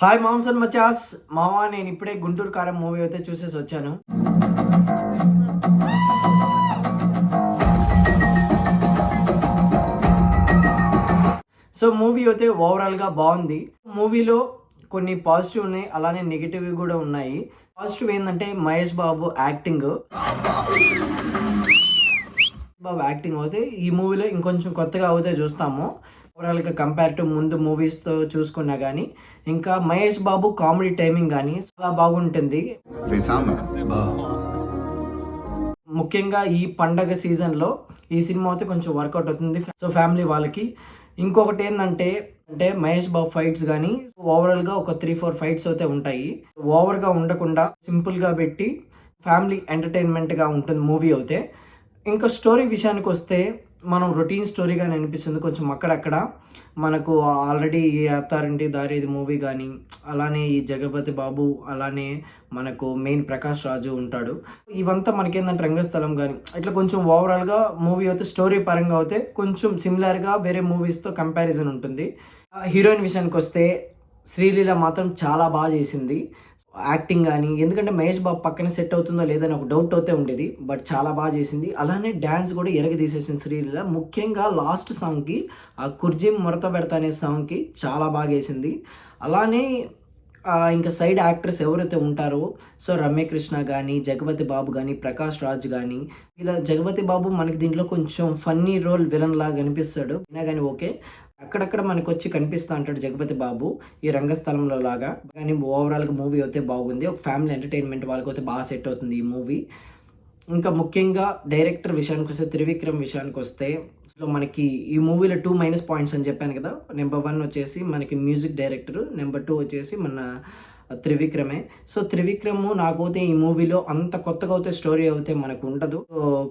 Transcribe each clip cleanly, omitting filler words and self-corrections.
Hi moms and మచాస్ మావా, నేను ఇప్పుడే గుంటూరు కారం మూవీ అయితే చూసేసి వచ్చాను. సో మూవీ అయితే ఓవరాల్గా బాగుంది. మూవీలో కొన్ని పాజిటివ్ ఉన్నాయి, అలానే నెగిటివ్ కూడా ఉన్నాయి. పాజిటివ్ ఏంటంటే మహేష్ బాబు యాక్టింగ్ అయితే ఈ మూవీలో ఇంకొంచెం కొత్తగా అవుతే చూస్తాము. ఓవరాల్గా కంపేర్ టు ముందు మూవీస్తో చూసుకున్నా కానీ ఇంకా మహేష్ బాబు కామెడీ టైమింగ్ కానీ చాలా బాగుంటుంది. ముఖ్యంగా ఈ పండగ సీజన్లో ఈ సినిమా అయితే కొంచెం వర్కౌట్ అవుతుంది సో ఫ్యామిలీ వాళ్ళకి. ఇంకొకటి ఏంటంటే మహేష్ బాబు ఫైట్స్ కానీ ఓవరాల్గా ఒక 3-4 ఫైట్స్ అయితే ఉంటాయి. ఓవర్గా ఉండకుండా సింపుల్గా పెట్టి ఫ్యామిలీ ఎంటర్టైన్మెంట్గా ఉంటుంది మూవీ అయితే. ఇంకా స్టోరీ విషయానికి వస్తే మనం రొటీన్ స్టోరీగానే అనిపిస్తుంది. కొంచెం అక్కడక్కడ మనకు ఆల్రెడీ ఈ అత్తారింటి దారేది మూవీ కానీ, అలానే ఈ జగపతి బాబు, అలానే మనకు మెయిన్ ప్రకాష్ రాజు ఉంటాడు. ఇవంతా మనకేందంటే రంగస్థలం కానీ ఇట్లా కొంచెం ఓవరాల్గా మూవీ అయితే స్టోరీ పరంగా అయితే కొంచెం సిమిలర్గా వేరే మూవీస్తో కంపారిజన్ ఉంటుంది. హీరోయిన్ విషయానికి వస్తే శ్రీలీల మాత్రం చాలా బాగా చేసింది యాక్టింగ్ కానీ. ఎందుకంటే మహేష్ బాబు పక్కన సెట్ అవుతుందో లేదని ఒక డౌట్ అయితే ఉండేది, బట్ చాలా బాగా చేసింది. అలానే డ్యాన్స్ కూడా తీసేసింది శ్రీలీల. ముఖ్యంగా లాస్ట్ సాంగ్కి ఆ కుర్జీ మురత పెడతా అనే సాంగ్కి చాలా బాగా వేసింది. అలానే ఇంకా సైడ్ యాక్టర్స్ ఎవరైతే ఉంటారో సో రమ్యకృష్ణ కానీ, జగపతి బాబు కానీ, ప్రకాష్ రాజ్ కానీ, ఇలా జగపతి బాబు మనకి దీంట్లో కొంచెం ఫన్నీ రోల్ విలన్ లాగా కనిపిస్తాడు అయినా కానీ ఓకే. అక్కడక్కడ మనకు వచ్చి కనిపిస్తూ ఉంటాడు జగపతి బాబు ఈ రంగస్థలంలో లాగా. కానీ ఓవరాల్గా మూవీ అయితే బాగుంది. ఒక ఫ్యామిలీ ఎంటర్టైన్మెంట్ వాళ్ళకి అయితే బాగా సెట్ అవుతుంది ఈ మూవీ. ఇంకా ముఖ్యంగా డైరెక్టర్ విషయానికి వస్తే త్రివిక్రమ్ విషయానికి వస్తే మనకి ఈ మూవీలో 2 మైనస్ పాయింట్స్ అని చెప్పాను కదా. నెంబర్ 1 వచ్చేసి మనకి మ్యూజిక్ డైరెక్టర్, నెంబర్ 2 వచ్చేసి మన త్రివిక్రమే. సో త్రివిక్రమ్ నాకైతే ఈ మూవీలో అంత కొత్తగా అయితే స్టోరీ అయితే మనకు ఉండదు.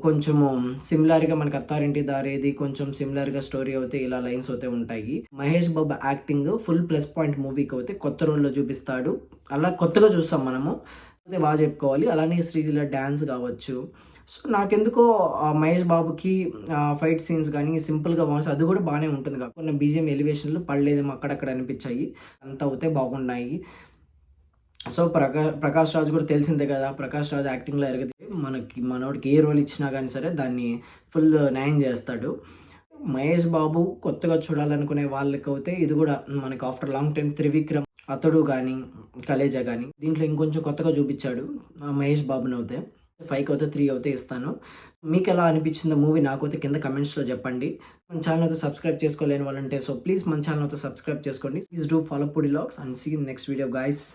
కొంచెము సిమిలర్గా మనకి అత్తారింటి దారేది కొంచెం సిమిలర్గా స్టోరీ అయితే ఇలా లైన్స్ అయితే ఉంటాయి. Mahesh Babu acting full plus point మూవీకి అయితే కొత్త రోల్లో చూపిస్తాడు. అలా కొత్తగా చూస్తాం మనము, అయితే బాగా చెప్పుకోవాలి. అలానే శ్రీలీల డ్యాన్స్ కావచ్చు. సో నాకెందుకో మహేష్ బాబుకి ఫైట్ సీన్స్ కానీ సింపుల్గా బాగుంది, అది కూడా బాగానే ఉంటుంది. కాకుండా బీజిఎం ఎలివేషన్లు పడలేదేమో అక్కడక్కడ అనిపించాయి, అంత అయితే బాగున్నాయి. సో ప్రకాష్ రాజ్ కూడా తెలిసిందే కదా, ప్రకాష్ రాజ్ యాక్టింగ్లో ఎరగదు. మనోడికి ఏ రోల్ ఇచ్చినా కానీ సరే దాన్ని ఫుల్ న్యాయం చేస్తాడు. మహేష్ బాబు కొత్తగా చూడాలనుకునే వాళ్ళకైతే ఇది కూడా మనకి ఆఫ్టర్ లాంగ్ టైం త్రివిక్రమ్, అతడు కానీ, కలేజా కానీ దీంట్లో ఇంకొంచెం కొత్తగా చూపించాడు మహేష్ బాబుని. అయితే 5కి అయితే 3 అయితే ఇస్తాను. మీకు ఎలా అనిపించిందో మూవీ నాకైతే కింద కమెంట్స్లో చెప్పండి. మన ఛానల్ అయితే సబ్స్క్రైబ్ చేసుకోలేని వాళ్ళంటే సో ప్లీజ్ మన ఛానల్ అయితే సబ్స్క్రైబ్ చేసుకోండి. Please do follow foodie logs and see in next video guys.